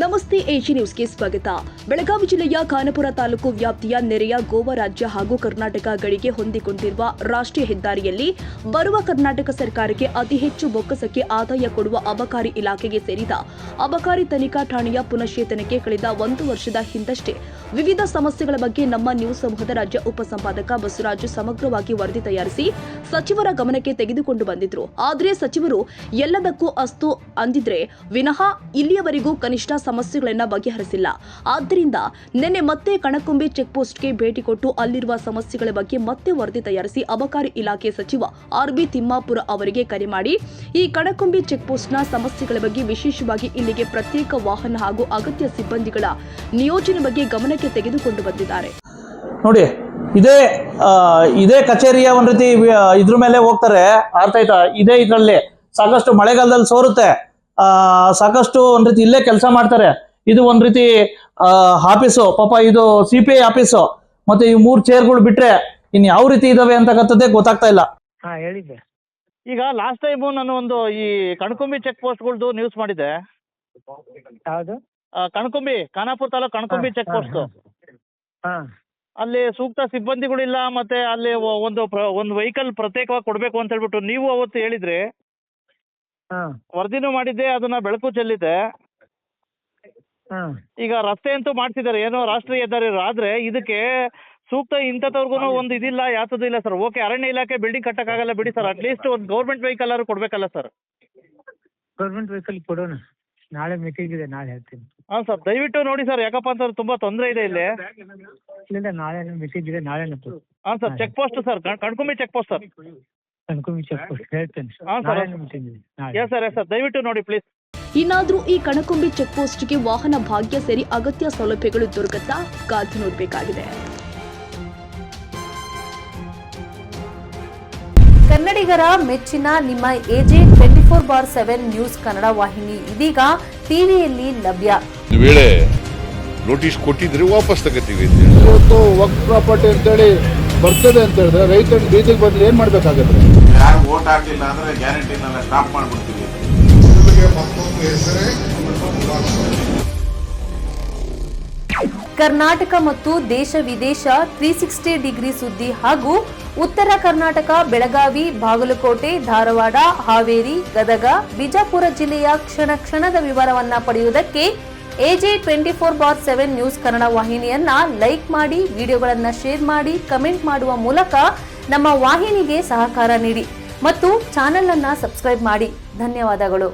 ನಮಸ್ತೆ ಎಜಿ ನ್ಯೂಸ್ಗೆ ಸ್ವಾಗತ. ಬೆಳಗಾವಿ ಜಿಲ್ಲೆಯ ಖಾನಾಪುರ ತಾಲೂಕು ವ್ಯಾಪ್ತಿಯ ನೆರೆಯ ಗೋವಾ ರಾಜ್ಯ ಹಾಗೂ ಕರ್ನಾಟಕ ಗಡಿಗೆ ಹೊಂದಿಕೊಂಡಿರುವ ರಾಷ್ಟ್ರೀಯ ಹೆದ್ದಾರಿಯಲ್ಲಿ ಬರುವ ಕರ್ನಾಟಕ ಸರ್ಕಾರಕ್ಕೆ ಅತಿ ಹೆಚ್ಚು ಬೊಕ್ಕಸಕ್ಕೆ ಆದಾಯ ಕೊಡುವ ಅಬಕಾರಿ ಇಲಾಖೆಗೆ ಸೇರಿದ ಅಬಕಾರಿ ತನಿಖಾ ಠಾಣೆಯ ಪುನಶ್ಚೇತನಕ್ಕೆ ಕಳೆದ 1 ವರ್ಷದ ಹಿಂದಷ್ಟೇ ವಿವಿಧ ಸಮಸ್ಯೆಗಳ ಬಗ್ಗೆ ನಮ್ಮ ನ್ಯೂಸ್ ಸಮೂಹದ ರಾಜ್ಯ ಉಪಸಂಪಾದಕ ಬಸವರಾಜು ಸಮಗ್ರವಾಗಿ ವರದಿ ತಯಾರಿಸಿ ಸಚಿವರ ಗಮನಕ್ಕೆ ತೆಗೆದುಕೊಂಡು ಬಂದಿದ್ರು. ಆದರೆ ಸಚಿವರು ಎಲ್ಲದಕ್ಕೂ ಅಸ್ತು ಅಂದಿದ್ರೆ ವಿನಃ ಇಲ್ಲಿಯವರೆಗೂ ಕನಿಷ್ಠ ಸಮಸ್ಯೆಗಳನ್ನು ಬಗೆಹರಿಸಿಲ್ಲ. ಆದ್ದರಿಂದ ನಿನ್ನೆ ಮತ್ತೆ ಕಣಕುಂಬಿ ಚೆಕ್ಪೋಸ್ಟ್ಗೆ ಭೇಟಿ ಕೊಟ್ಟು ಅಲ್ಲಿರುವ ಸಮಸ್ಯೆಗಳ ಬಗ್ಗೆ ಮತ್ತೆ ವರದಿ ತಯಾರಿಸಿ ಅಬಕಾರಿ ಇಲಾಖೆ ಸಚಿವ ಆರ್.ಬಿ. ತಿಮ್ಮಾಪುರ ಅವರಿಗೆ ಕರೆ ಮಾಡಿ ಈ ಕಣಕುಂಬಿ ಚೆಕ್ಪೋಸ್ಟ್ನ ಸಮಸ್ಯೆಗಳ ಬಗ್ಗೆ, ವಿಶೇಷವಾಗಿ ಇಲ್ಲಿಗೆ ಪ್ರತ್ಯೇಕ ವಾಹನ ಹಾಗೂ ಅಗತ್ಯ ಸಿಬ್ಬಂದಿಗಳ ನಿಯೋಜನೆ ಬಗ್ಗೆ ಗಮನಕ್ಕೆ ತೆಗೆದುಕೊಂಡು ಬಂದಿದ್ದಾರೆ. ನೋಡಿ, ಇದೇ ಕಚೇರಿಯ ಒಂದ್ ರೀತಿ ಇದ್ರ ಮೇಲೆ ಹೋಗ್ತಾರೆ. ಅರ್ಥ ಆಯ್ತಾ? ಇದರಲ್ಲಿ ಸಾಕಷ್ಟು ಮಳೆಗಾಲದಲ್ಲಿ ಸೋರುತ್ತೆ, ಸಾಕಷ್ಟು ಒಂದ್ ರೀತಿ ಇಲ್ಲೇ ಕೆಲಸ ಮಾಡ್ತಾರೆ. ಇದು ಒಂದ್ ರೀತಿ ಆಫೀಸು, ಪಾಪ ಇದು CPI ಆಫೀಸು. ಮತ್ತೆ ಈ 3 ಚೇರ್ಗಳು ಬಿಟ್ರೆ ಇನ್ ಯಾವ ರೀತಿ ಇದಾವೆ ಅಂತಕ್ಕಂಥದ್ದೇ ಗೊತ್ತಾಗ್ತಾ ಇಲ್ಲ. ಹೇಳಿದ್ದೆ. ಈಗ ಲಾಸ್ಟ್ ಟೈಮ್ ನಾನು ಒಂದು ಈ ಕಣಕುಂಬಿ ಚೆಕ್ ಪೋಸ್ಟ್ಗಳ್ದು ನ್ಯೂಸ್ ಮಾಡಿದ್ದೆ. ಯಾವುದು? Kanakumbi, Khanapur taluk Kanakumbi check post. ಅಲ್ಲಿ ಸೂಕ್ತ ಸಿಬ್ಬಂದಿಗಳಿಲ್ಲ, ಮತ್ತೆ ಅಲ್ಲಿ ಒಂದು ವೆಹಿಕಲ್ ಪ್ರತ್ಯೇಕವಾಗಿ ಕೊಡ್ಬೇಕು ಅಂತ ಹೇಳ್ಬಿಟ್ಟು ನೀವು ಅವತ್ತು ಹೇಳಿದ್ರಿ. ವರದಿನೂ ಮಾಡಿದ್ದೆ, ಅದನ್ನ ಬೆಳಕು ಚೆಲ್ಲಿದ್ದೆ. ಈಗ ರಸ್ತೆ ಅಂತೂ ಮಾಡ್ತಿದ್ದಾರೆ, ಏನೋ ರಾಷ್ಟ್ರೀಯ ಹೆದ್ದಾರಿ. ಆದ್ರೆ ಇದಕ್ಕೆ ಸೂಕ್ತ ಇಂಥವ್ರಿಗೂ ಒಂದು ಇದಿಲ್ಲ, ಯಾತದು ಇಲ್ಲ ಸರ್. ಓಕೆ, ಅರಣ್ಯ ಇಲಾಖೆ ಬಿಲ್ಡಿಂಗ್ ಕಟ್ಟಕ್ಕಾಗಲ್ಲ ಬಿಡಿ ಸರ್, ಅಟ್ಲೀಸ್ಟ್ ಒಂದು ಗೌರ್ಮೆಂಟ್ ವೆಹಿಕಲ್ ಆದ್ರೂ ಕೊಡ್ಬೇಕಲ್ಲ ಸರ್. ಗೌರ್ಮೆಂಟ್ ವೆಹಿಕಲ್ ಕೊಡೋಣ, ನಾಳೆ ಮೀಟಿಂಗ್ ಇದೆ, ನಾಳೆ ಹೇಳ್ತೀನಿ. ಹಾಂ ಸರ್, ದಯವಿಟ್ಟು ನೋಡಿ ಸರ್, ಯಾಕಪ್ಪ ಅಂತಂದ್ರೆ ತುಂಬಾ ತೊಂದರೆ ಇದೆ ಇಲ್ಲಿ. ಇಲ್ಲ, ನಾಳೆ ಮೀಟಿಂಗ್ ಇದೆ, ನಾಳೆ. ಹಾಂ sir, check post sir, Kanakumbi check post sir. Kanakumbi check post ಹೇಳ್ತೇನೆ. ಹಾಂ ಸರ್, ಮೀಟಿಂಗ್ ಇದೆ. ಎಸ್ ಸರ್, ದಯವಿಟ್ಟು ನೋಡಿ ಪ್ಲೀಸ್. ಇನ್ನಾದ್ರೂ ಈ ಕಣಕುಂಬಿ ಚೆಕ್ ಪೋಸ್ಟ್ಗೆ ವಾಹನ ಭಾಗ್ಯ ಸೇರಿ ಅಗತ್ಯ ಸೌಲಭ್ಯಗಳು ದೊರಕುತ್ತಾ ಕಾದು ನೋಡಬೇಕಾಗಿದೆ. ಕನ್ನಡಿಗರ ಮೆಚ್ಚಿನ ನಿಮ್ಮ AJ 24/7 ನ್ಯೂಸ್ ಕನ್ನಡ ವಾಹಿನಿ ಇದೀಗ ಟಿವಿಯಲ್ಲಿ ಲಭ್ಯ. ವೇಳೆ ನೋಟಿಸ್ ಕೊಟ್ಟಿದ್ರೆ ವಾಪಸ್ ತಗೋತೀವಿ. ಇವತ್ತು ವಕ್ಫ್ ಪ್ರಾಪರ್ಟಿ ಅಂತೇಳಿ ಬರ್ತದೆ ಅಂತ ಹೇಳಿದ್ರೆ ರೈತರ ಬೀದಿಗೆ ಬಂದು ಏನ್ ಮಾಡ್ಬೇಕಾಗತ್ತೆ? ಯಾರು ವೋಟ್ ಹಾಕಲಿಲ್ಲ ಅಂದ್ರೆ ಗ್ಯಾರಂಟಿನೆಲ್ಲ ಸ್ಟಾಪ್ ಮಾಡ್ಬಿಡ್ತೀವಿ. ಕರ್ನಾಟಕ ಮತ್ತು ದೇಶ ವಿದೇಶ 360 ಡಿಗ್ರಿ ಸುದ್ದಿ ಹಾಗೂ ಉತ್ತರ ಕರ್ನಾಟಕ, ಬೆಳಗಾವಿ, ಬಾಗಲಕೋಟೆ, ಧಾರವಾಡ, ಹಾವೇರಿ, ಗದಗ, ಬಿಜಾಪುರ ಜಿಲ್ಲೆಯ ಕ್ಷಣ ಕ್ಷಣದ ವಿವರವನ್ನ ಪಡೆಯುವುದಕ್ಕೆ AJ 24/7 ನ್ಯೂಸ್ ಕನ್ನಡ ವಾಹಿನಿಯನ್ನ ಲೈಕ್ ಮಾಡಿ, ವಿಡಿಯೋಗಳನ್ನ ಶೇರ್ ಮಾಡಿ, ಕಮೆಂಟ್ ಮಾಡುವ ಮೂಲಕ ನಮ್ಮ ವಾಹಿನಿಗೆ ಸಹಕಾರ ನೀಡಿ ಮತ್ತು ಚಾನೆಲ್ ಅನ್ನ ಸಬ್ಸ್ಕ್ರೈಬ್ ಮಾಡಿ. ಧನ್ಯವಾದಗಳು.